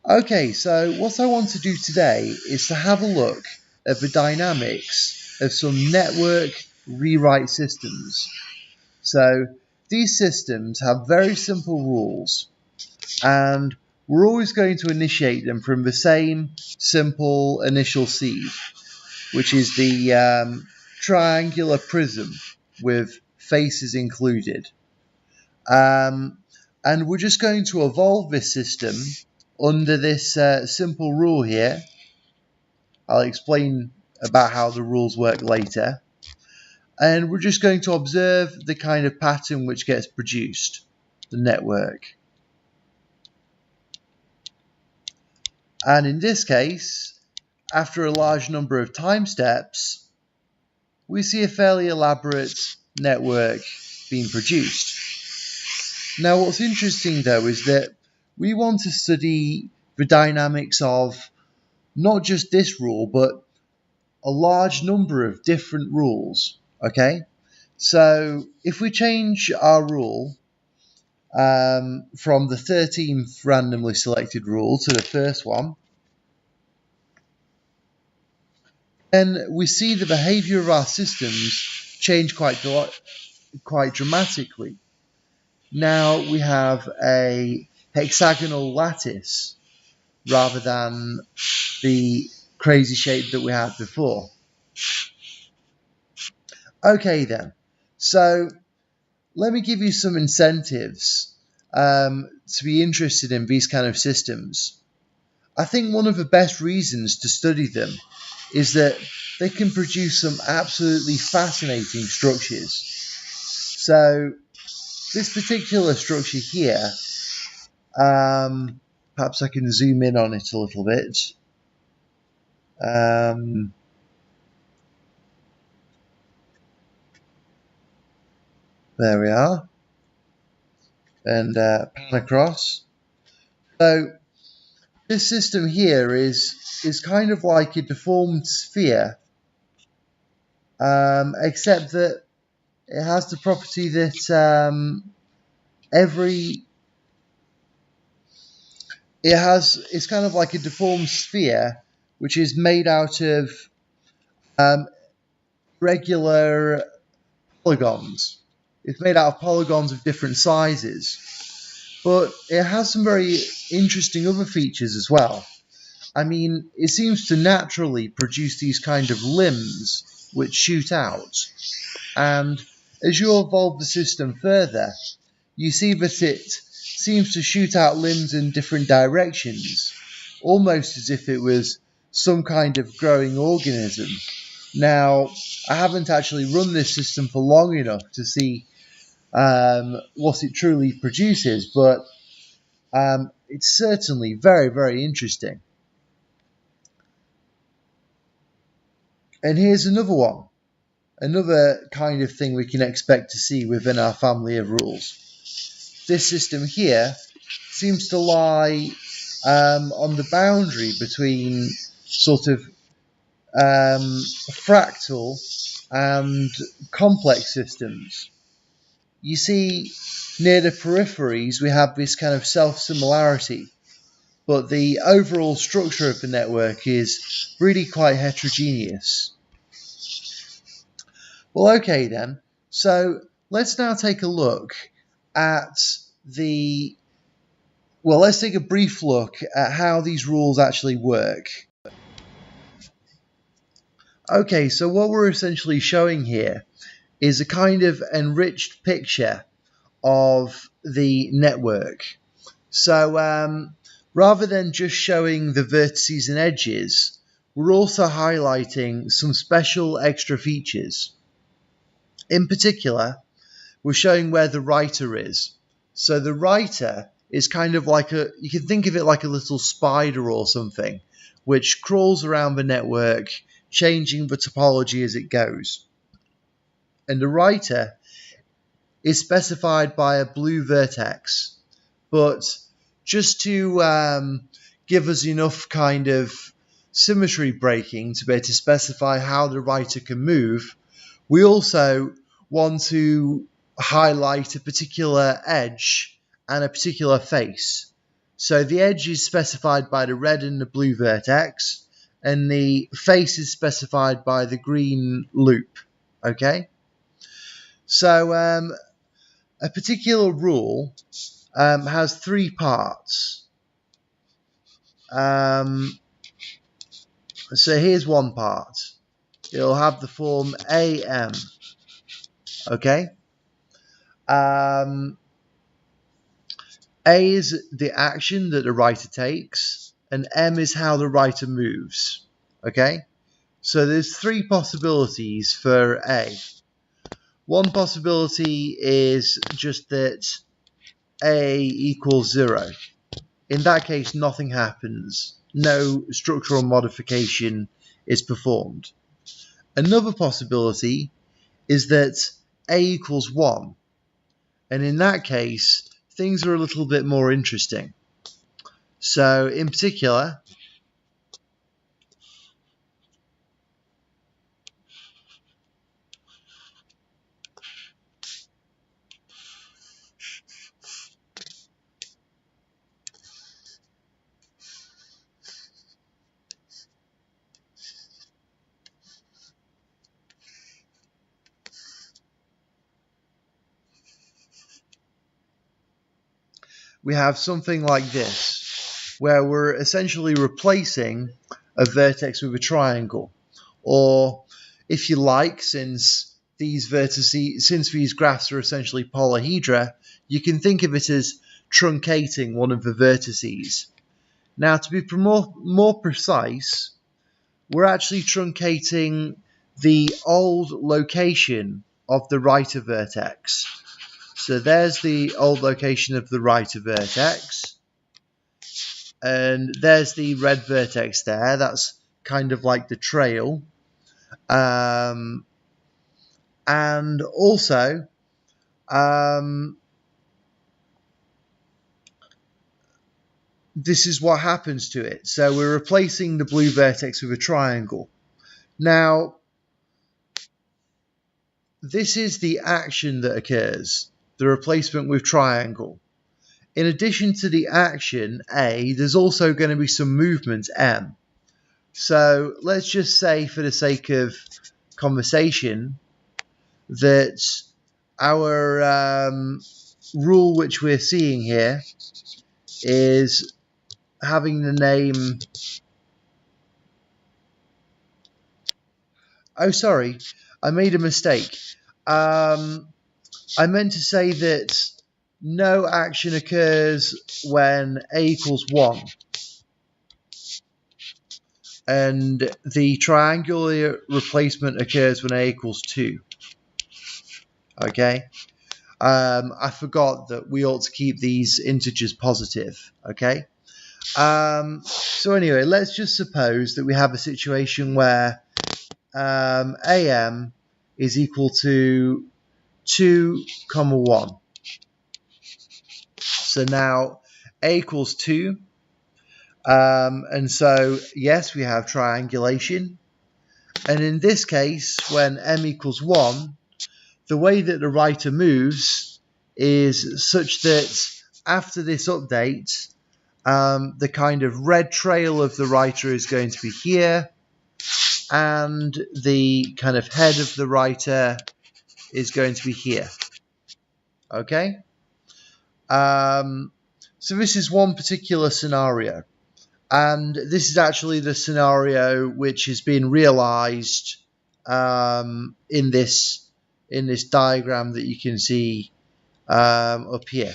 Okay, so what I want to do today is to have a look at the dynamics of some network rewrite systems. So these systems have very simple rules, and we're always going to initiate them from the same simple initial seed, which is the triangular prism with faces included. And we're just going to evolve this system under this simple rule here. I'll explain about how the rules work later. And we're just going to observe the kind of pattern which gets produced, the network. And in this case, after a large number of time steps, we see a fairly elaborate network being produced. Now, what's interesting though is that we want to study the dynamics of not just this rule, but a large number of different rules. Okay, so if we change our rule from the 13th randomly selected rule to the first one, then we see the behavior of our systems change quite dramatically. Now we have a hexagonal lattice rather than the crazy shape that we had before. Okay then, so let me give you some incentives to be interested in these kind of systems. I think one of the best reasons to study them is that they can produce some absolutely fascinating structures. So this particular structure here, perhaps I can zoom in on it a little bit. There we are. And pan across. So this system here is kind of like a deformed sphere, except that it has the property that it's kind of like a deformed sphere, which is made out of regular polygons. It's made out of polygons of different sizes, but it has some very interesting other features as well. I mean, it seems to naturally produce these kind of limbs which shoot out, and as you evolve the system further, you see that it seems to shoot out limbs in different directions, almost as if it was some kind of growing organism. Now, I haven't actually run this system for long enough to see what it truly produces, but it's certainly very, very interesting. And here's another one, another kind of thing we can expect to see within our family of rules. This system here seems to lie on the boundary between sort of fractal and complex systems. You see, near the peripheries we have this kind of self-similarity, but the overall structure of the network is really quite heterogeneous. Well, okay then, so let's now take a look at let's take a brief look at how these rules actually work. Okay, so what we're essentially showing here is a kind of enriched picture of the network. So rather than just showing the vertices and edges, we're also highlighting some special extra features. In particular, we're showing where the writer is. So the writer is kind of like you can think of it like a little spider or something, which crawls around the network, changing the topology as it goes. And the writer is specified by a blue vertex. But just to give us enough kind of symmetry breaking to be able to specify how the writer can move, we also want to highlight a particular edge and a particular face. So the edge is specified by the red and the blue vertex, and the face is specified by the green loop. Okay? So a particular rule has three parts. So here's one part. It'll have the form AM. Okay? A is the action that the writer takes, and M is how the writer moves. Okay? So there's three possibilities for A. One possibility is just that A equals 0. In that case, nothing happens. No structural modification is performed. Another possibility is that A equals 1. And in that case, things are a little bit more interesting. So, in particular, we have something like this, where we're essentially replacing a vertex with a triangle. Or, if you like, since these graphs are essentially polyhedra, you can think of it as truncating one of the vertices. Now, to be more precise, we're actually truncating the old location of the writer vertex. So there's the old location of the writer vertex. And there's the red vertex there. That's kind of like the trail. And also, this is what happens to it. So we're replacing the blue vertex with a triangle. Now, this is the action that occurs, the replacement with triangle. In addition to the action, A, there's also going to be some movement, M. So let's just say, for the sake of conversation, that our rule which we're seeing here is having the name... Oh, sorry, I made a mistake. I meant to say that no action occurs when A equals 1. And the triangular replacement occurs when A equals 2. Okay? I forgot that we ought to keep these integers positive. Okay? So anyway, let's just suppose that we have a situation where AM is equal to 2, 1. So now A equals 2. And so, yes, we have triangulation. And in this case, when M equals 1, the way that the writer moves is such that after this update, the kind of red trail of the writer is going to be here, and the kind of head of the writer is going to be here. Okay? So this is one particular scenario. And this is actually the scenario which has been realized in this diagram that you can see up here.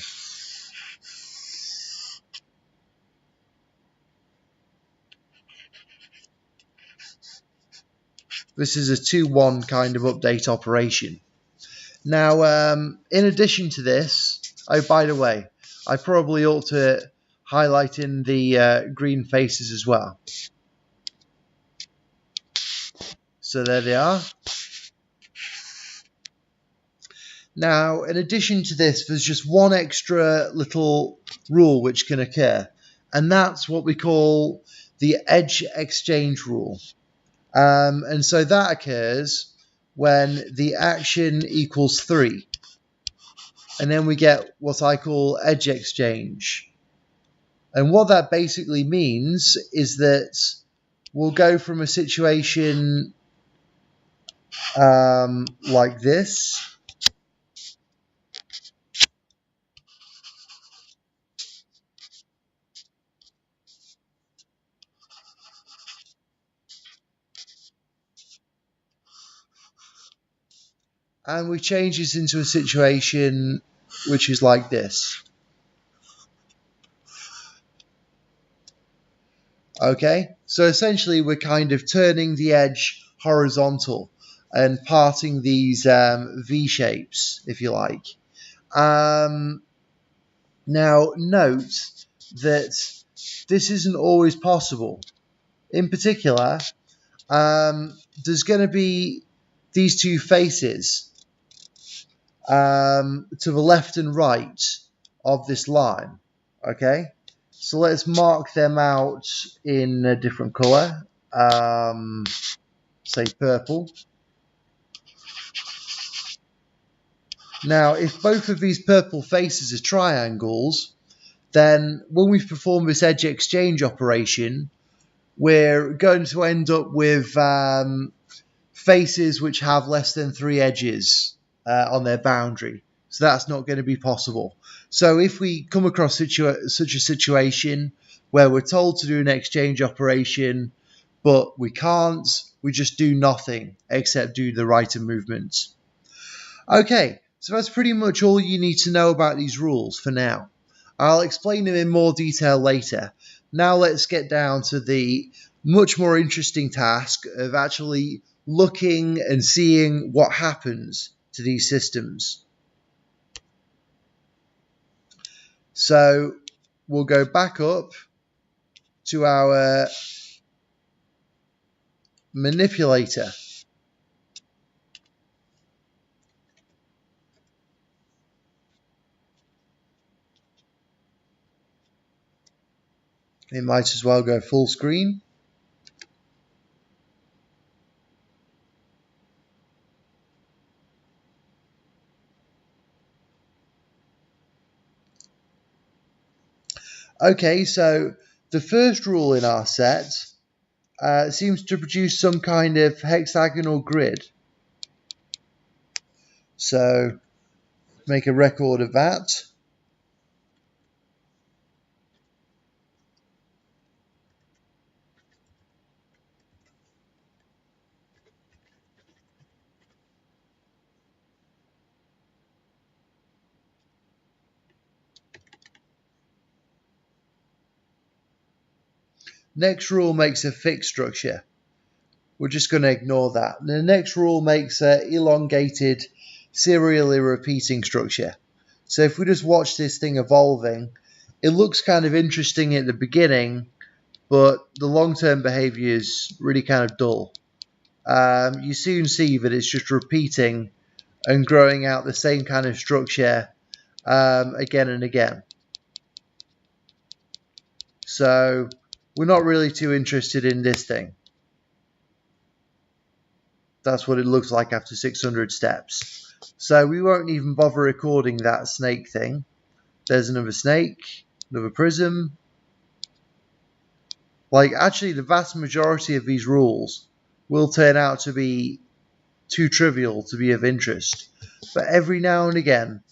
This is a 2-1 kind of update operation. Now, in addition to this, oh, by the way, I probably ought to highlight in the green faces as well. So there they are. Now, in addition to this, there's just one extra little rule which can occur, and that's what we call the edge exchange rule. And so that occurs when the action equals 3. And then we get what I call edge exchange. And what that basically means is that we'll go from a situation like this. And we change this into a situation which is like this. Okay, so essentially we're kind of turning the edge horizontal and parting these V shapes, if you like. Now note that this isn't always possible. In particular, there's going to be these two faces to the left and right of this line. Okay, so let's mark them out in a different color, say purple. Now, if both of these purple faces are triangles, then when we perform this edge exchange operation, we're going to end up with faces which have less than 3 edges on their boundary. So that's not going to be possible. So if we come across such a situation where we're told to do an exchange operation, but we can't, we just do nothing except do the right of movement. Okay, so that's pretty much all you need to know about these rules for now. I'll explain them in more detail later. Now let's get down to the much more interesting task of actually looking and seeing what happens to these systems. So we'll go back up to our manipulator. It might as well go full screen. Okay, so the first rule in our set seems to produce some kind of hexagonal grid. So make a record of that. Next rule makes a fixed structure. We're just going to ignore that. The next rule makes an elongated, serially repeating structure. So if we just watch this thing evolving, it looks kind of interesting at the beginning, but the long-term behavior is really kind of dull. You soon see that it's just repeating and growing out the same kind of structure again and again. So we're not really too interested in this thing. That's what it looks like after 600 steps. So we won't even bother recording that snake thing. There's another snake, another prism. Like, actually, the vast majority of these rules will turn out to be too trivial to be of interest. But every now and again,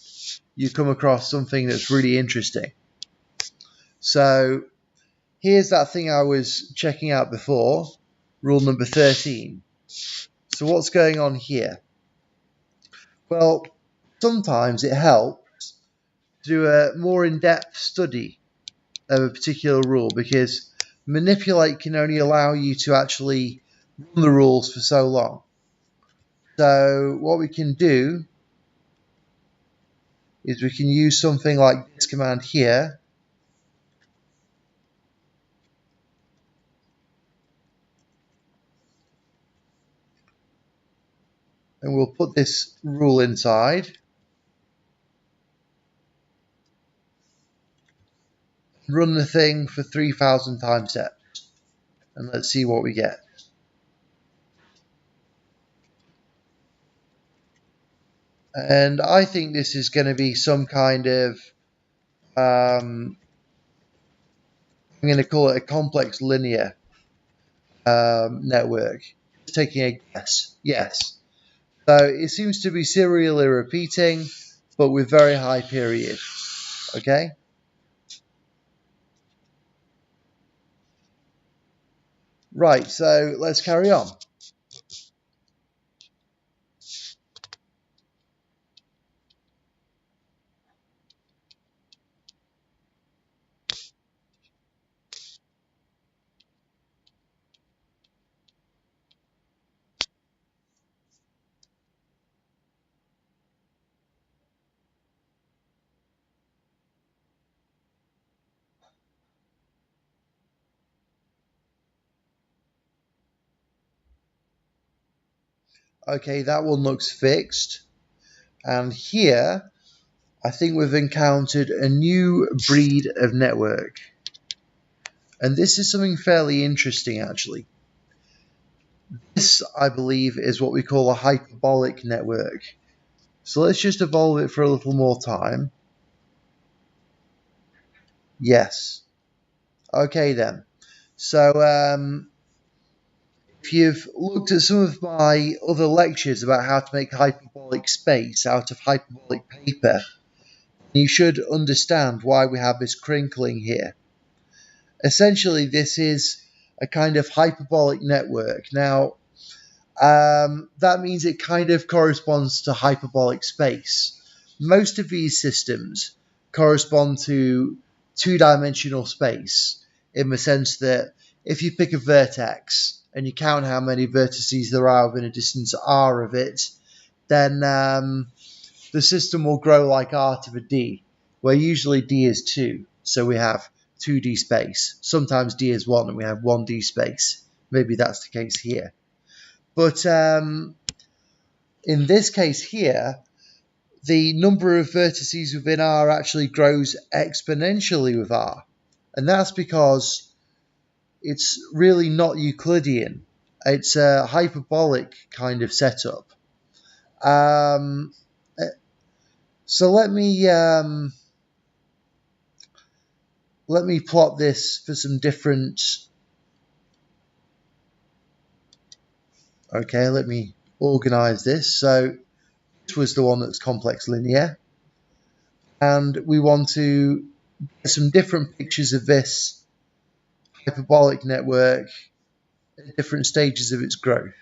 you come across something that's really interesting. So here's that thing I was checking out before, rule number 13. So what's going on here? Well, sometimes it helps to do a more in-depth study of a particular rule, because manipulate can only allow you to actually run the rules for so long. So what we can do is we can use something like this command here. And we'll put this rule inside. Run the thing for 3,000 time steps. And let's see what we get. And I think this is going to be some kind of I'm going to call it a complex linear network. Just taking a guess. Yes. So it seems to be serially repeating, but with very high period. Okay. Right. So let's carry on. Okay, that one looks fixed. And here, I think we've encountered a new breed of network. And this is something fairly interesting, actually. This, I believe, is what we call a hyperbolic network. So let's just evolve it for a little more time. Yes. Okay, then. So, if you've looked at some of my other lectures about how to make hyperbolic space out of hyperbolic paper, you should understand why we have this crinkling here. Essentially, this is a kind of hyperbolic network. Now, that means it kind of corresponds to hyperbolic space. Most of these systems correspond to two-dimensional space in the sense that if you pick a vertex and you count how many vertices there are within a distance r of it, then the system will grow like r to the d, where usually d is 2. So we have 2D space. Sometimes D is 1 and we have 1D space. Maybe that's the case here. But in this case here, the number of vertices within R actually grows exponentially with R. And that's because it's really not Euclidean. It's a hyperbolic kind of setup. So let me plot this for some different. Okay, let me organize this. So this was the one that's complex linear. And we want to get some different pictures of this hyperbolic network at different stages of its growth.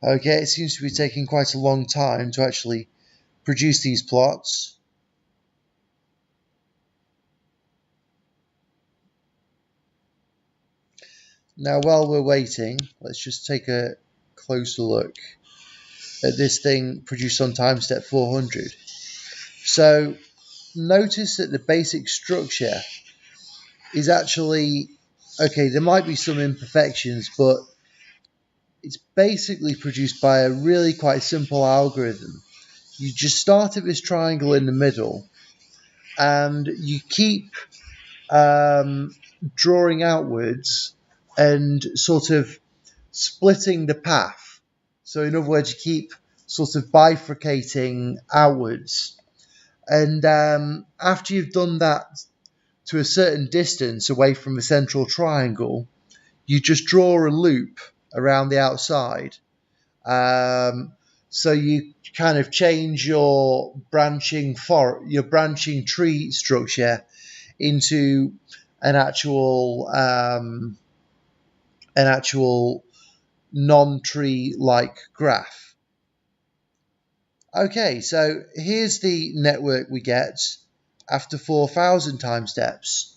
Okay, it seems to be taking quite a long time to actually produce these plots. Now, while we're waiting, let's just take a closer look at this thing produced on time step 400. So, notice that the basic structure is actually, okay, there might be some imperfections, but it's basically produced by a really quite simple algorithm. You just start at this triangle in the middle and you keep drawing outwards and sort of splitting the path. So in other words, you keep sort of bifurcating outwards. And after you've done that to a certain distance away from the central triangle, you just draw a loop around the outside. So you kind of change your branching tree structure into an actual non-tree like graph. Okay, so here's the network we get after 4,000 time steps.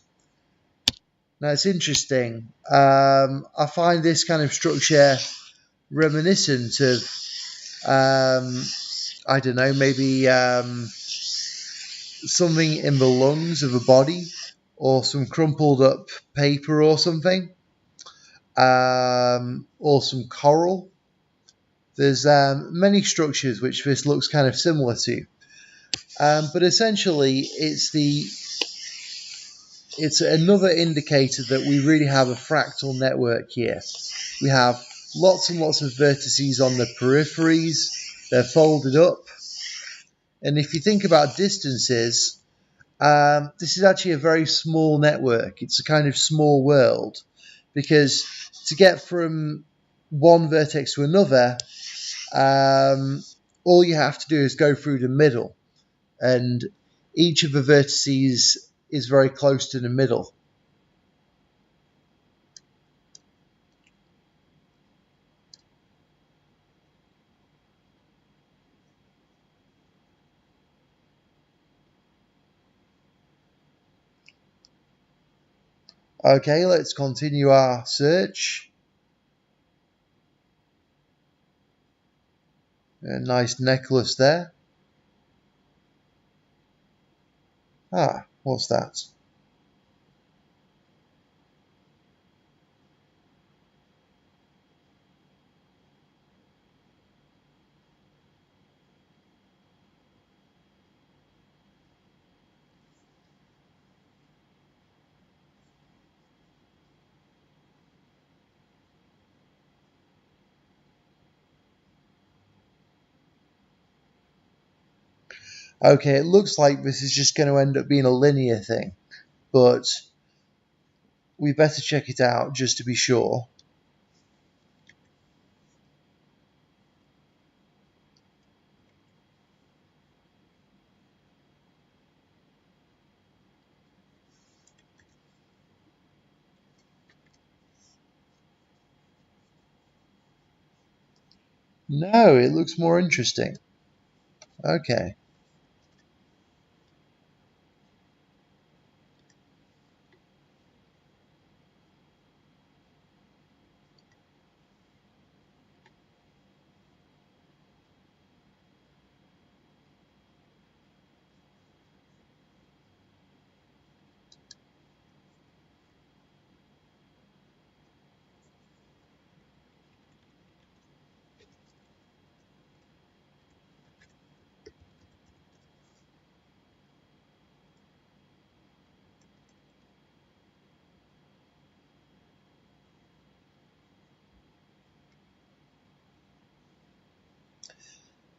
Now it's interesting. I find this kind of structure reminiscent of, I don't know, maybe something in the lungs of a body, or some crumpled up paper or something, or some coral. There's many structures which this looks kind of similar to, but essentially it's another indicator that we really have a fractal network here. We have lots and lots of vertices on the peripheries. They're folded up. And if you think about distances, this is actually a very small network. It's a kind of small world, because to get from one vertex to another, all you have to do is go through the middle, and each of the vertices is very close to the middle. Okay, let's continue our search. A nice necklace there. Ah, what's that? Okay, it looks like this is just going to end up being a linear thing, but we better check it out just to be sure. No, it looks more interesting. Okay.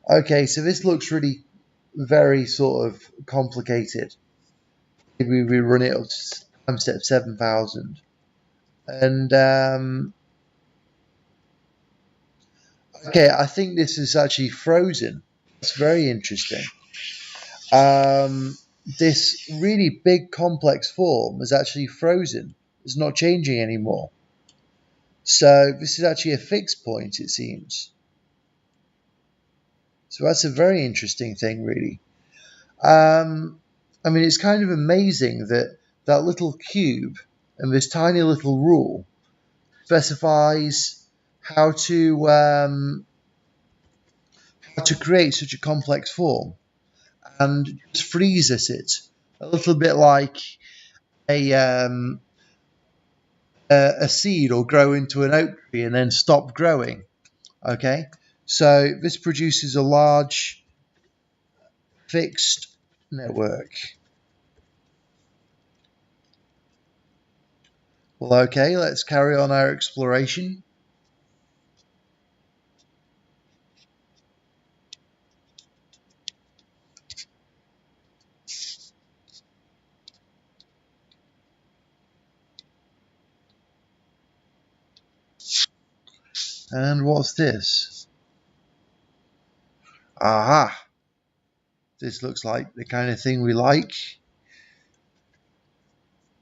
Okay, so this looks really very sort of complicated. Maybe we run it up to time step 7,000. And okay, I think this is actually frozen. It's very interesting. This really big complex form is actually frozen. It's not changing anymore. So this is actually a fixed point, it seems. So that's a very interesting thing, really. I mean, it's kind of amazing that that little cube and this tiny little rule specifies how to create such a complex form, and just freezes it a little bit like a a seed will grow into an oak tree and then stop growing. Okay, so this produces a large fixed network. Well, okay, let's carry on our exploration. And what's this? Aha! This looks like the kind of thing we like.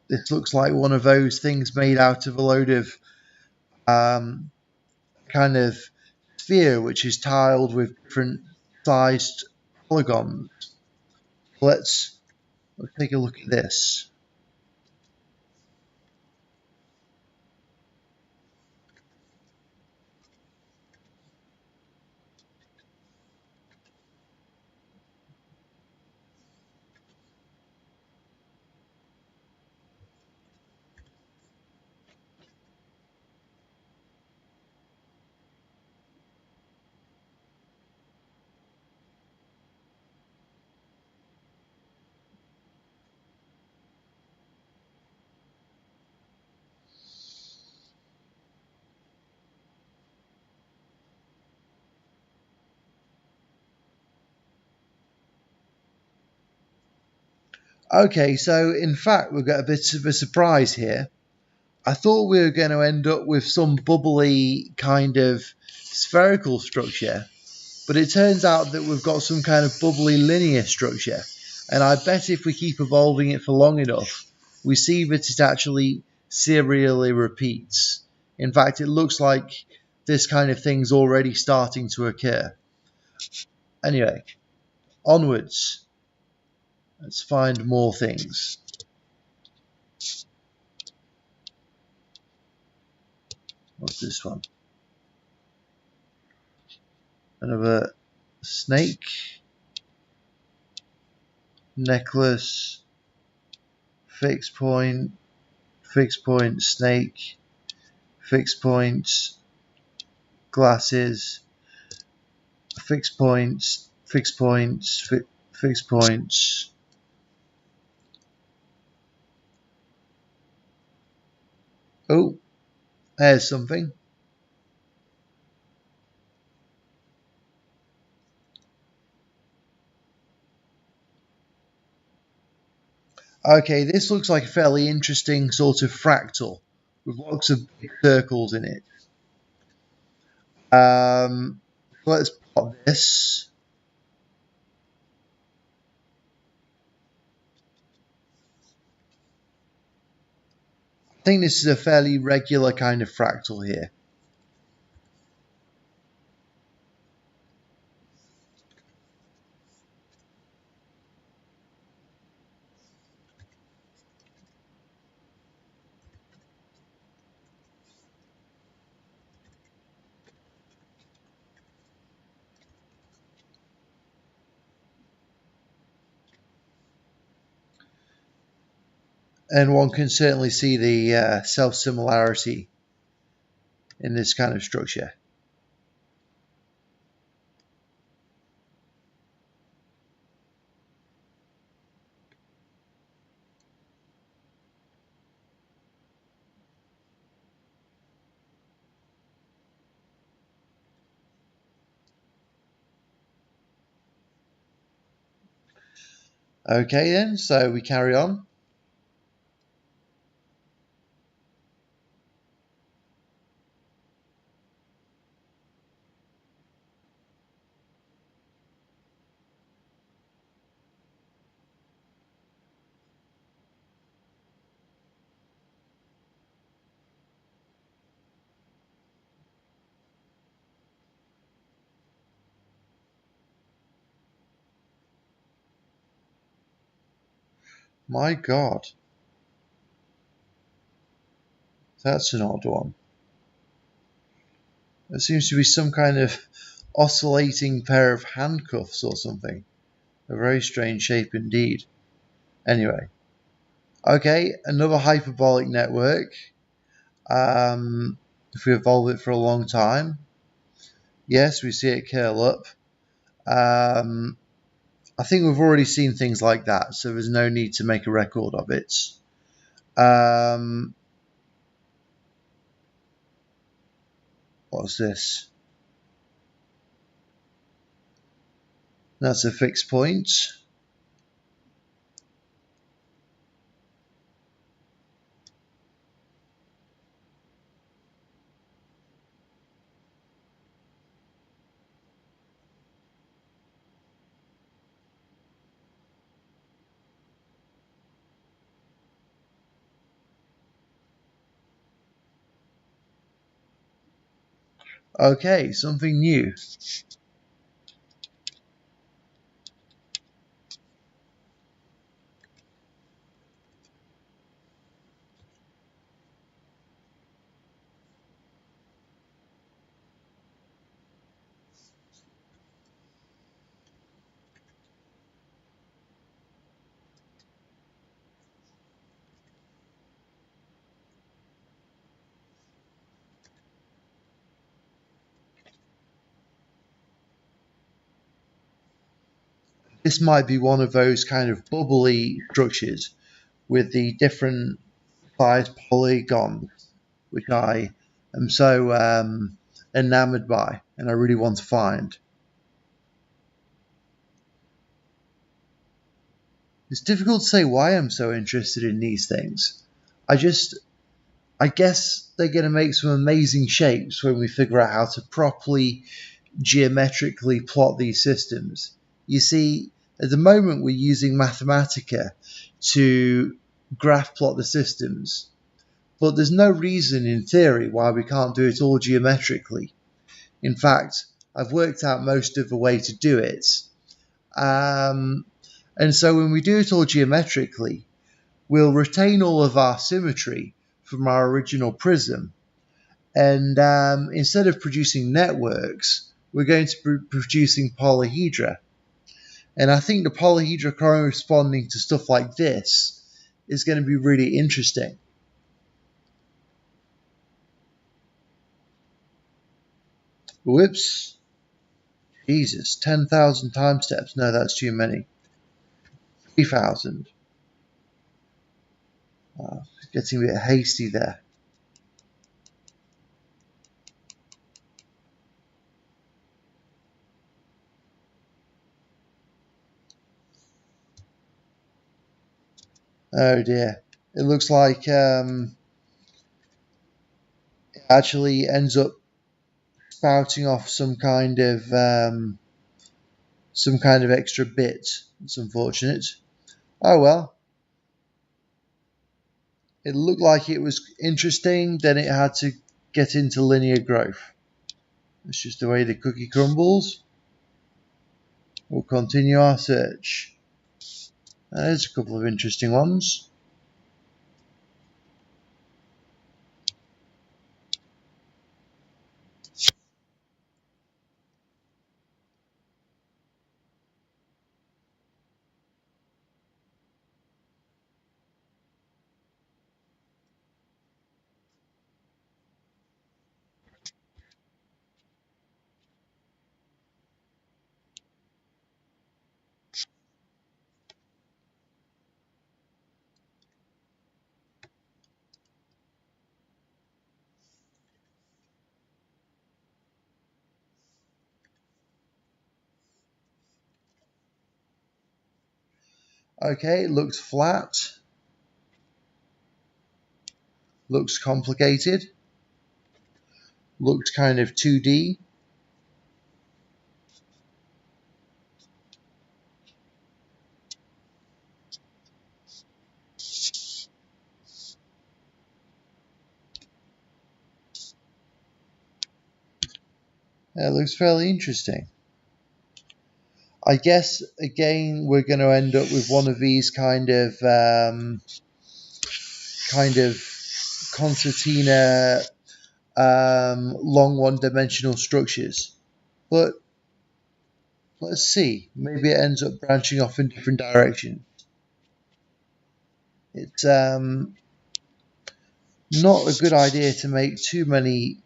This looks like one of those things made out of a load of kind of sphere which is tiled with different sized polygons. Let's take a look at this. Okay, so in fact we've got a bit of a surprise here. I thought we were going to end up with some bubbly kind of spherical structure, but it turns out that we've got some kind of bubbly linear structure. And I bet if we keep evolving it for long enough, we see that it actually serially repeats. In fact, it looks like this kind of thing's already starting to occur. Anyway, onwards. Let's find more things. What's this one? Another snake. Necklace. Fixed point. Fixed point. Snake. Fixed points. Glasses. Fixed points. Fixed points. Fixed points. Oh, there's something. Okay, this looks like a fairly interesting sort of fractal with lots of big circles in it. Let's plot this. I think this is a fairly regular kind of fractal here. And one can certainly see the self-similarity in this kind of structure. Okay then, so we carry on. My God, that's an odd one. There seems to be some kind of oscillating pair of handcuffs or something. A very strange shape indeed. Anyway, okay, another hyperbolic network. If we evolve it for a long time, yes, we see it curl up. I think we've already seen things like that, so there's no need to make a record of it. What's this? That's a fixed point. Okay, something new. This might be one of those kind of bubbly structures with the different size polygons, which I am so enamored by and I really want to find. It's difficult to say why I'm so interested in these things. I guess they're going to make some amazing shapes when we figure out how to properly geometrically plot these systems. You see, at the moment we're using Mathematica to graph plot the systems, but there's no reason in theory why we can't do it all geometrically. In fact, I've worked out most of the way to do it. Um, and so when we do it all geometrically, we'll retain all of our symmetry from our original prism. And instead of producing networks, we're going to be producing polyhedra. And I think the polyhedra corresponding to stuff like this is going to be really interesting. Whoops. Jesus, 10,000 time steps. No, that's too many. 3,000. Oh, getting a bit hasty there. Oh dear. It looks like it actually ends up spouting off some kind of extra bit. It's unfortunate. Oh well. It looked like it was interesting, then it had to get into linear growth. It's just the way the cookie crumbles. We'll continue our search. There's a couple of interesting ones. Okay, it looks flat. Looks complicated. Looks kind of 2D. It looks fairly interesting. I guess again we're going to end up with one of these kind of concertina long one-dimensional structures. But let's see. Maybe it ends up branching off in different directions. It's not a good idea to make too many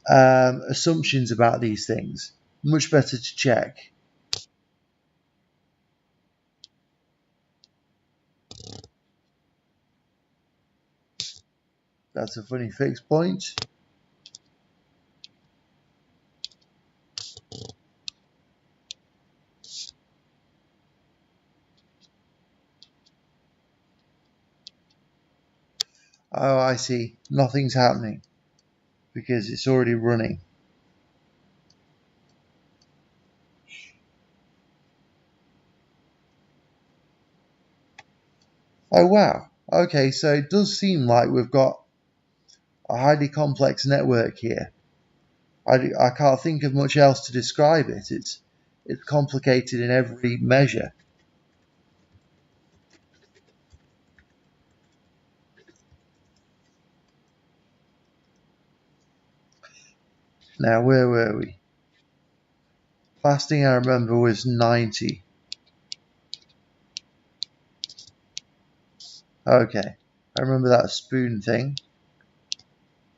assumptions about these things. Much better to check. That's a funny fixed point. Oh, I see. Nothing's happening because it's already running. Oh, wow. Okay, so it does seem like we've got a highly complex network here. I can't think of much else to describe it. It's complicated in every measure. Now, where were we? Last thing I remember was 90. Okay, I remember that spoon thing.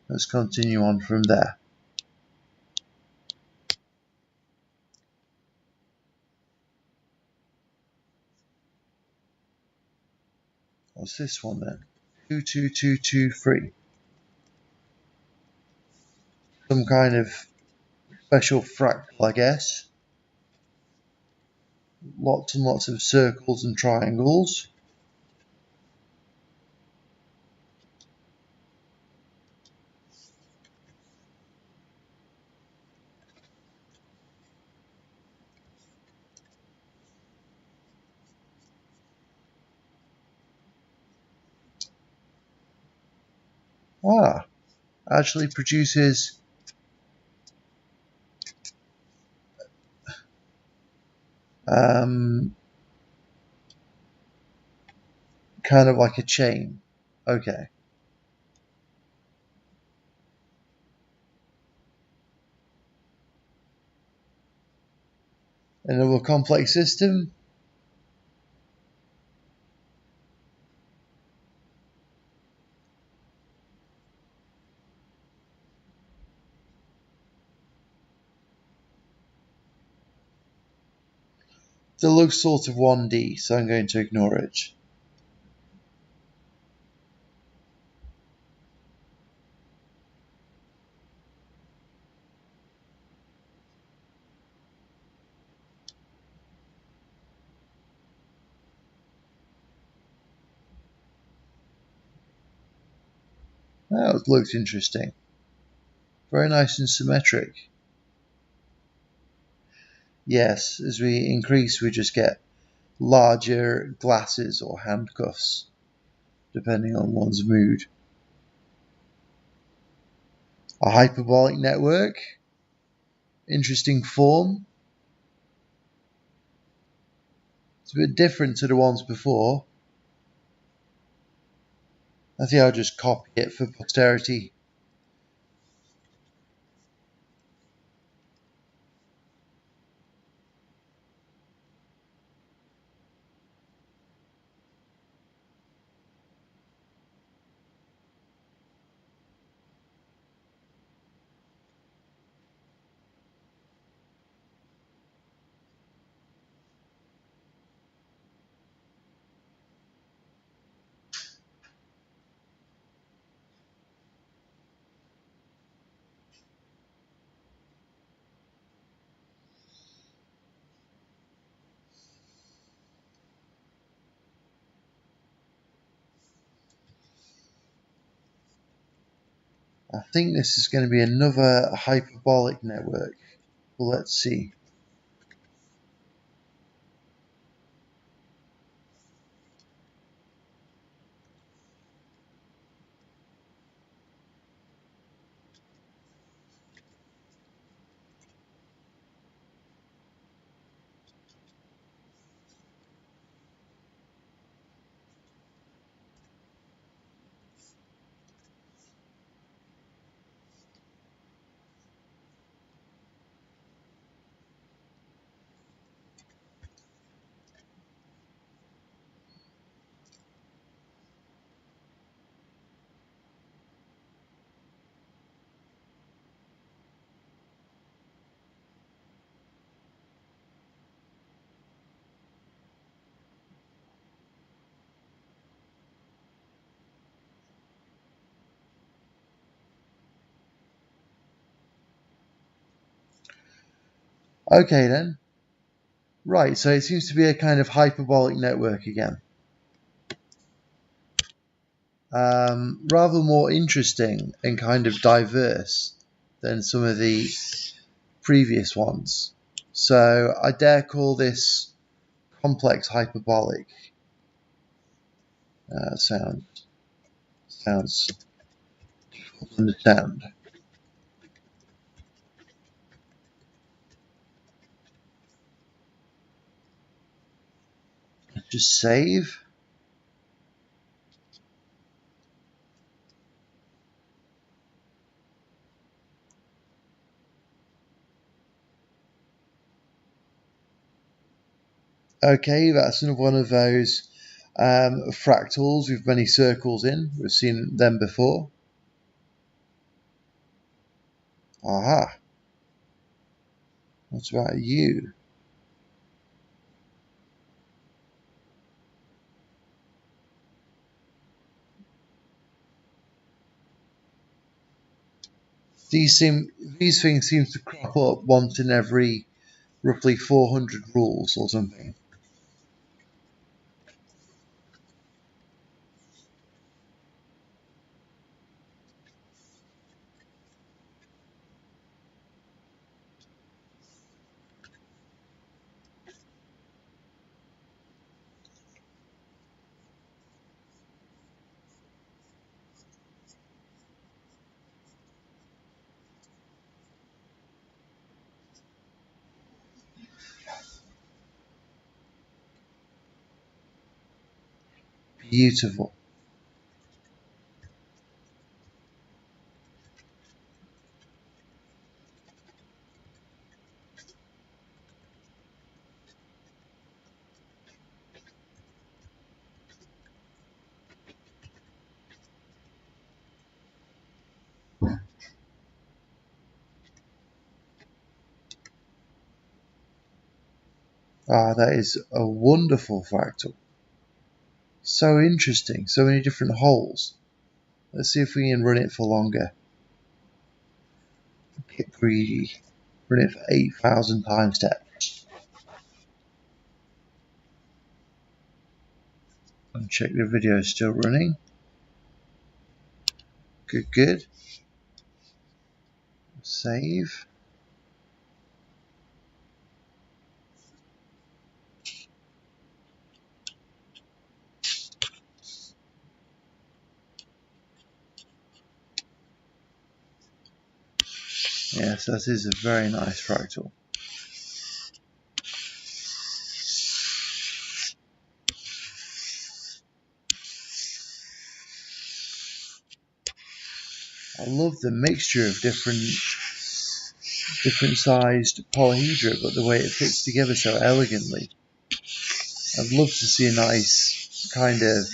Let's continue on from there. What's this one then? 22223. Some kind of special fractal, I guess. Lots and lots of circles and triangles. Actually produces kind of like a chain. Okay. Another complex system. That looks sort of 1D, so I'm going to ignore it. That looks interesting. Very nice and symmetric. Yes, as we increase, we just get larger glasses or handcuffs, depending on one's mood. A hyperbolic network. Interesting form. It's a bit different to the ones before. I think I'll just copy it for posterity. I think this is going to be another hyperbolic network. Well, let's see. Okay then. Right, so it seems to be a kind of hyperbolic network again. Rather more interesting and kind of diverse than some of the previous ones. So I dare call this complex hyperbolic. Sounds difficult to understand. Just save. Okay, that's another one of those fractals with many circles in. We've seen them before. Aha. What about you? These things seem to crop up once in every roughly 400 rules or something. Beautiful. Ah, that is a wonderful fractal. So interesting. So many different holes. Let's see if we can run it for longer. Get greedy. Run it for 8,000 time steps. And check the video is still running. Good, good. Save. Yes, that is a very nice fractal. I love the mixture of different sized polyhedra, but the way it fits together so elegantly. I'd love to see a nice kind of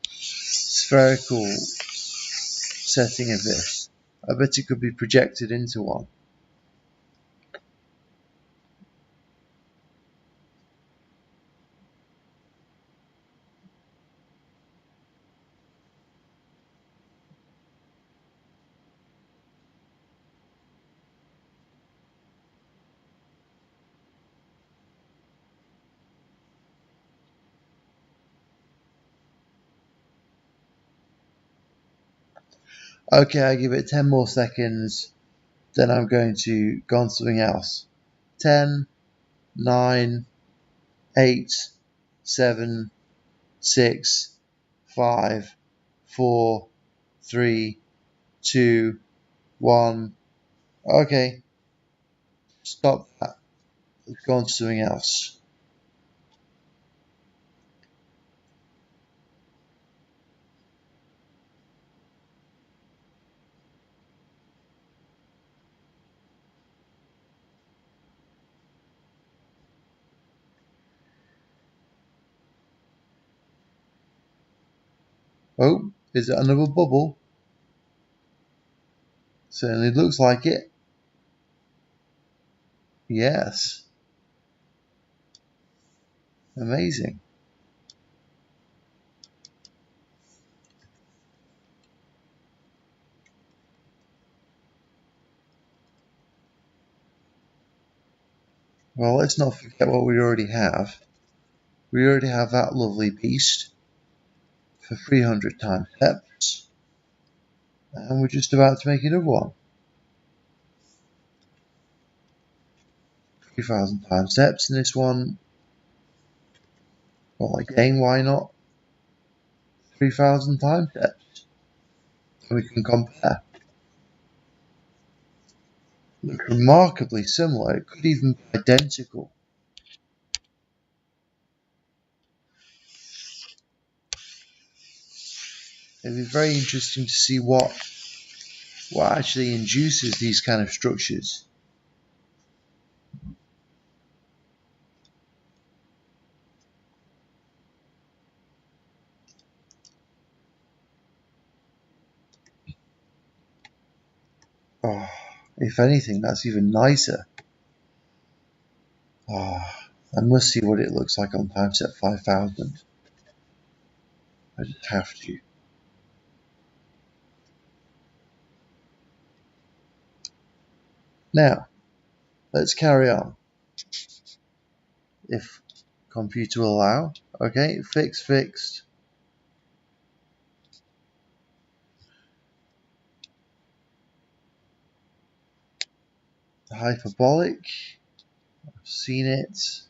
spherical setting of this. I bet it could be projected into one. Okay, I give it 10 more seconds, then I'm going to go on to something else. 10, 9, 8, 7, 6, 5, 4, 3, 2, 1. Okay, stop that. Let's go on to something else. Oh, is it another bubble? Certainly looks like it. Yes. Amazing. Well, let's not forget what we already have. We already have that lovely beast for 300 time steps. And we're just about to make another one. 3,000 time steps. And this one, well, again, why not 3,000 time steps? And we can compare. Look remarkably similar. It could even be identical. It'd be very interesting to see what actually induces these kind of structures. Oh, if anything, that's even nicer. Oh, I must see what it looks like on timestep 5000. I just have to. Now, let's carry on. If computer will allow. Okay, fixed. Hyperbolic. I've seen it.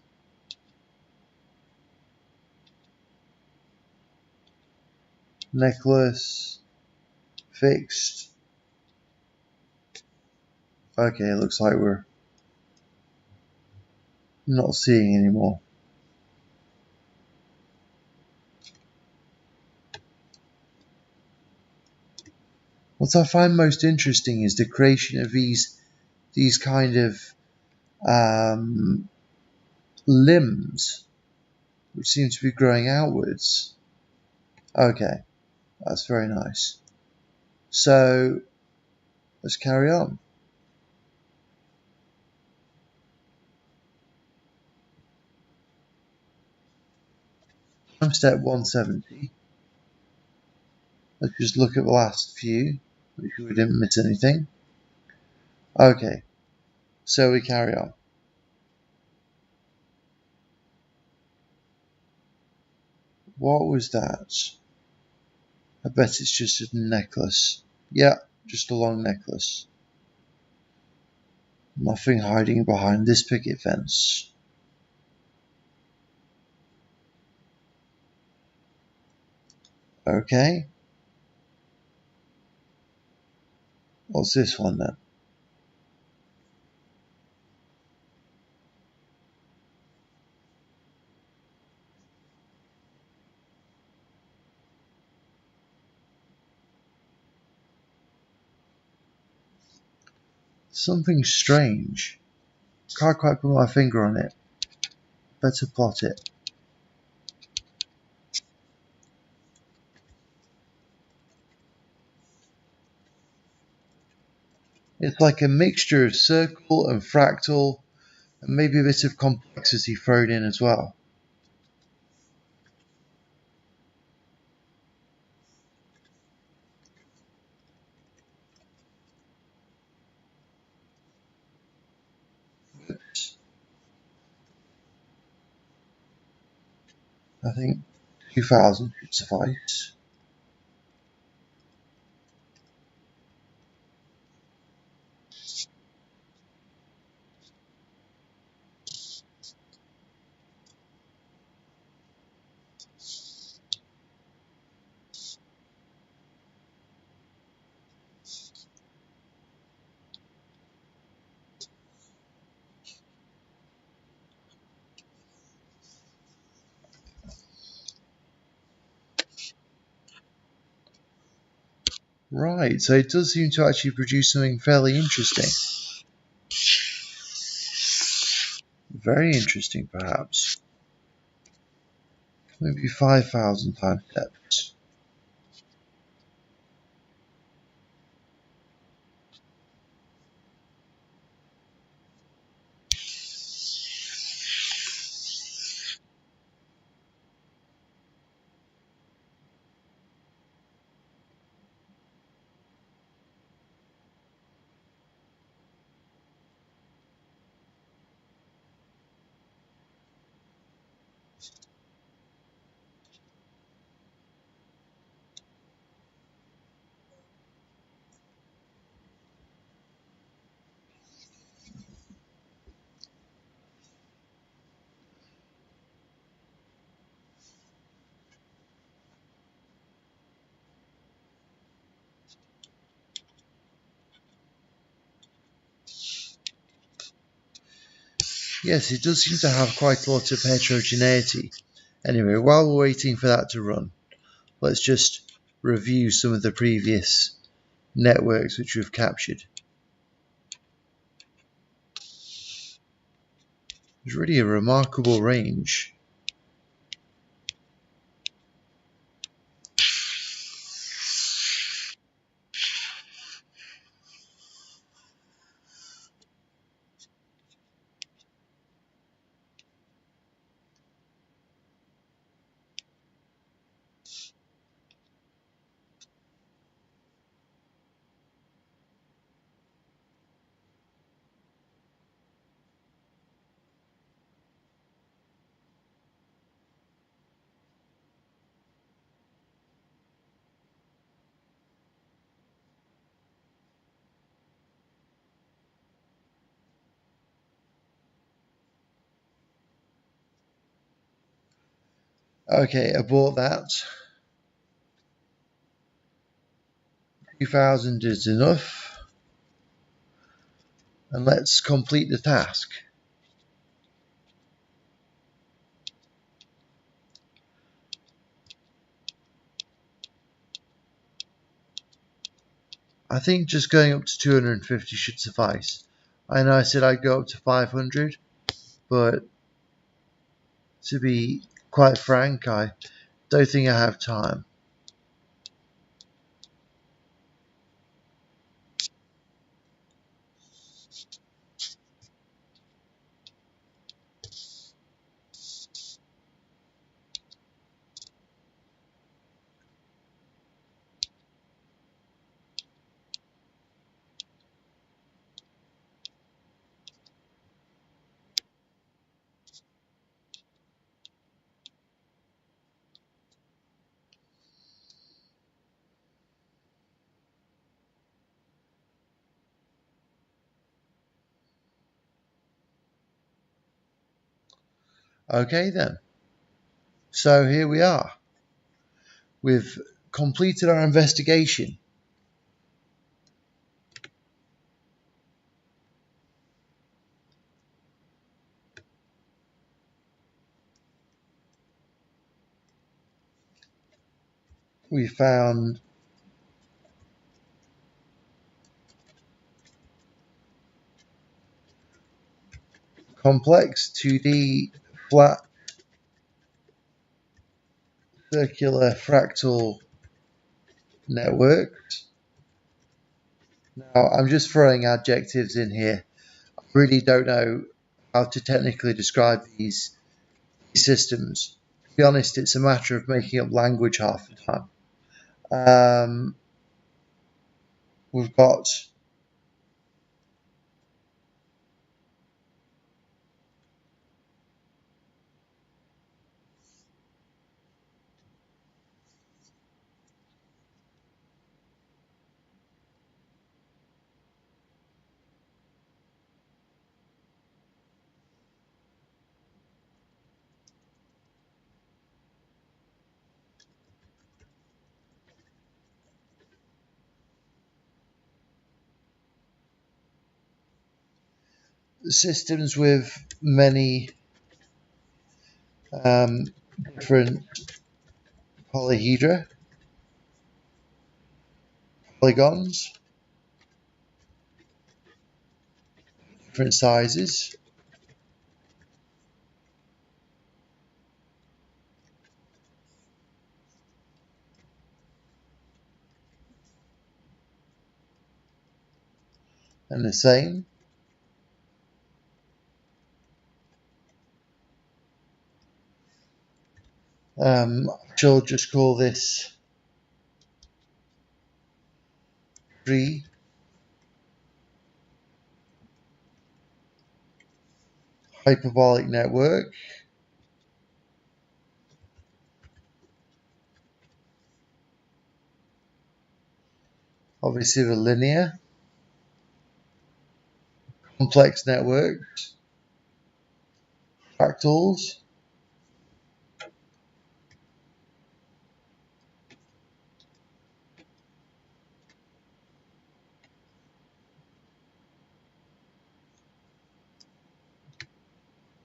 Necklace. Fixed. Okay, it looks like we're not seeing anymore. What I find most interesting is the creation of these kind of limbs, which seem to be growing outwards. Okay, that's very nice. So let's carry on. Step 170. Let's just look at the last few, make sure we didn't miss anything. Okay, so we carry on. What was that? I bet it's just a necklace. Yeah, just a long necklace. Nothing hiding behind this picket fence. Okay. What's this one then? Something strange. Can't quite put my finger on it. Better plot it. It's like a mixture of circle and fractal, and maybe a bit of complexity thrown in as well. I think 2000 should suffice. Right, so it does seem to actually produce something fairly interesting. Very interesting, perhaps. Maybe 5,000 time steps. Yes, it does seem to have quite a lot of heterogeneity. Anyway, while we're waiting for that to run, let's just review some of the previous networks which we've captured. There's really a remarkable range. Okay, I bought that. 2000 is enough. And let's complete the task. I think just going up to 250 should suffice. I know I said I'd go up to 500, but to be quite frank, I don't think I have time. Okay then. So here we are. We've completed our investigation. We found complex 2D flat circular fractal networks. Now I'm just throwing adjectives in here. I really don't know how to technically describe these systems. To be honest, it's a matter of making up language half the time. We've got systems with many different polyhedra, polygons, different sizes, and the same. I shall just call this tree hyperbolic network. Obviously the linear, complex networks, fractals,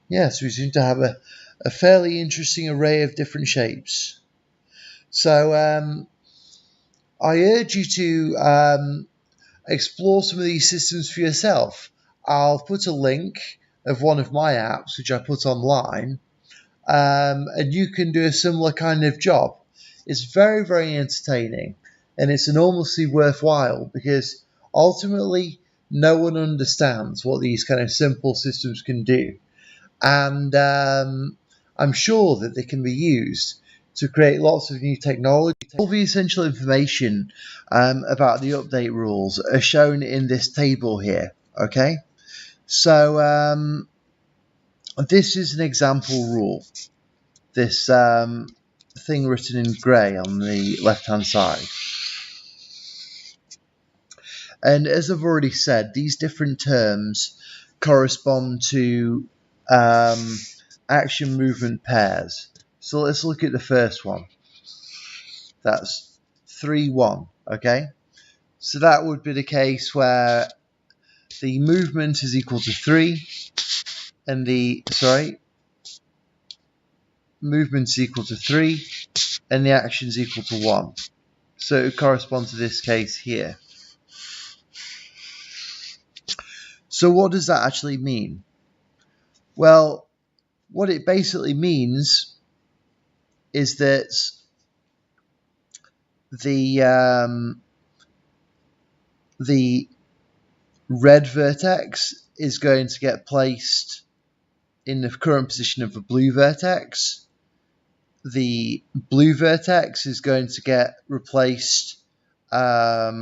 yes, we seem to have a fairly interesting array of different shapes. So I urge you to explore some of these systems for yourself. I'll put a link of one of my apps, which I put online, and you can do a similar kind of job. It's very, very entertaining, and it's enormously worthwhile because ultimately no one understands what these kind of simple systems can do. And I'm sure that they can be used to create lots of new technology. All the essential information about the update rules are shown in this table here. Okay, so this is an example rule. This thing written in grey on the left-hand side. And as I've already said, these different terms correspond to action movement pairs. So let's look at the first one. That's 3, 1, okay? So that would be the case where the movement is equal to 3 and movement is equal to 3 and the action is equal to 1. So it would correspond to this case here. So what does that actually mean? Well, what it basically means is that the red vertex is going to get placed in the current position of the blue vertex. The blue vertex is going to get replaced at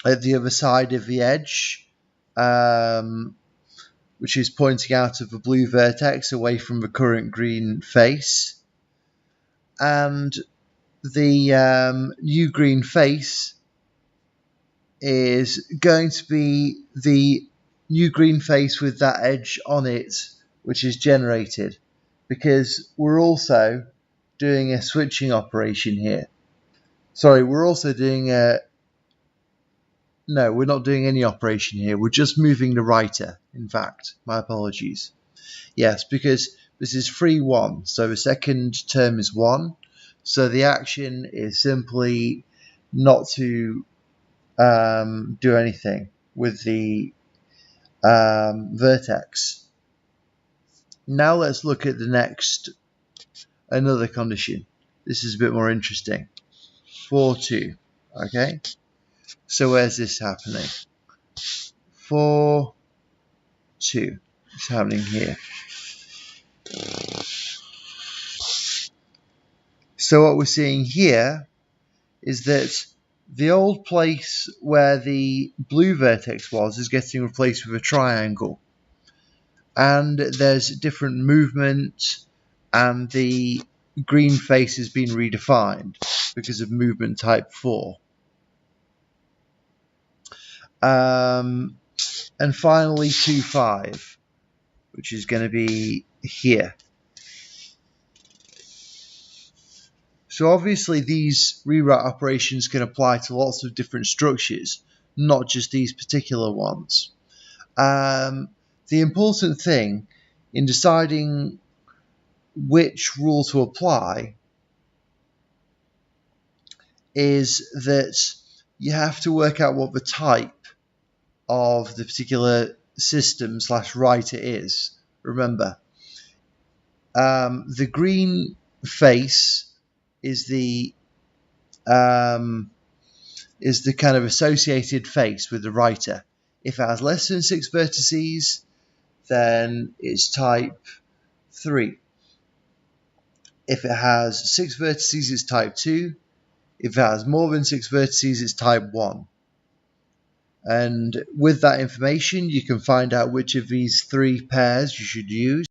the other side of the edge, which is pointing out of the blue vertex away from the current green face. And the new green face is going to be the new green face with that edge on it, which is generated, because we're also doing a switching operation here. Sorry, we're also doing a... No, we're not doing any operation here. We're just moving the writer, in fact. My apologies. Yes, because this is 3, 1, so the second term is 1. So the action is simply not to do anything with the vertex. Now let's look at another condition. This is a bit more interesting. 4, 2. Okay, so where's this happening? 4, 2. It's happening here. So what we're seeing here is that the old place where the blue vertex was is getting replaced with a triangle. And there's different movement, and the green face has been redefined because of movement type 4. And finally 2, 5, which is going to be here. So obviously these rewrite operations can apply to lots of different structures, not just these particular ones. The important thing in deciding which rule to apply is that you have to work out what the type of the particular system / writer is. Remember, the green face is the kind of associated face with the writer. If it has less than 6 vertices, then it's type 3. If it has 6 vertices, it's type 2. If it has more than 6 vertices, it's type 1. And with that information, you can find out which of these 3 pairs you should use.